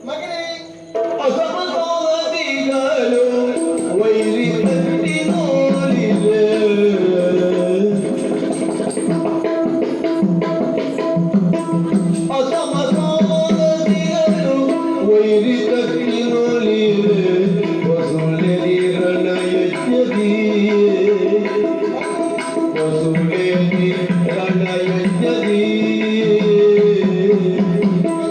ಮಗನೇ ಅಸಮತೋಲದಿಗಳು ವೈರಿ ತಟ್ಟಿ ನೋಡಿದೆ ಅಸಮತೋಲದಿಗಳು ವೈರಿ ತಟ್ಟಿ ನೋಡಿದೆ ವಸುಳೆರಿ ರಣಯಜ್ಞದಿ ವಸುಳೆರಿ ರಣಯಜ್ಞದಿ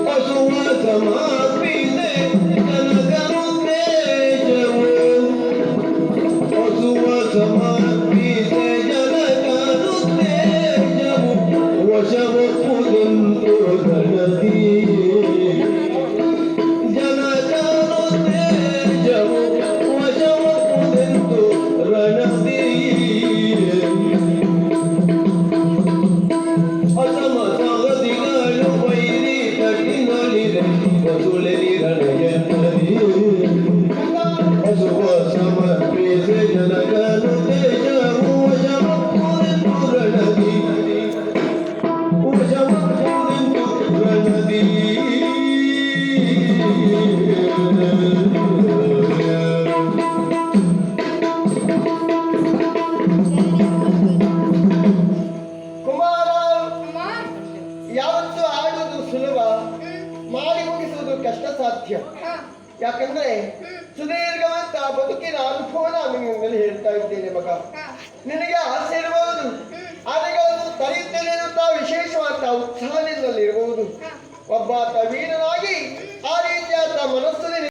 ವಸುವ ಸಮಾಪಿದೆ ಜನಗನು ತೇಜವು ವಸುವ ಸಮಾಪಿದೆ ಜನಗನು ತೇಜವು ವಶವಪ್ಪುದಂತು ರಣದಿ ಜನಗನು ತೇಜವು ವಶವಪ್ಪುದಂತು ರಣದಿ ಅಸಮತೋಲದಿಗಳು ವೈರಿ ತಟ್ಟಿ ನೋಡಿದೆ ವಸುಳೆರಿ ರಣಯಜ್ಞದಿ ವಸುವ ಸಮರ್ಪಿಸಿ ಜನಗನು ತೇಜವು ವಶವಪ್ಪುದಂತು ರಣದಿ ವಶವಪ್ಪುದಂತು ರಣದಿ ಕುಮಾರ ಅಮ್ಮ ಯಾವತ್ತು ಆಡುವುದು ಸುಲಭ, ಮಾಡಿ ಮುಗಿಸುವುದು ಕಷ್ಟ ಸಾಧ್ಯ. ಹಾ ಯಾಕಂದ್ರೆ ಸುದೀರ್ಘವಂತ ಬದುಕಿನ ಅನುಭವ ನಾನು ನಿನ್ನಲ್ಲಿ ಹೇಳ್ತಾ ಇದ್ದೇನೆ ಮಗ. ಹಾ ನಿನಗೆ ಆಸೆ ಇರಬಹುದು, ಆದರೆ ಅದು ತಡೆಯುತ್ತೇನೆ ಅಂತ ವಿಶೇಷವಾದ ಉತ್ಸಾಹ ನಿನ್ನಲ್ಲಿರಬಹುದು. ಹಾ ಒಬ್ಬಾತ ವೀರನಾಗಿ ಆ ರೀತಿಯಾದ ಮನಸ್ಸಲ್ಲಿ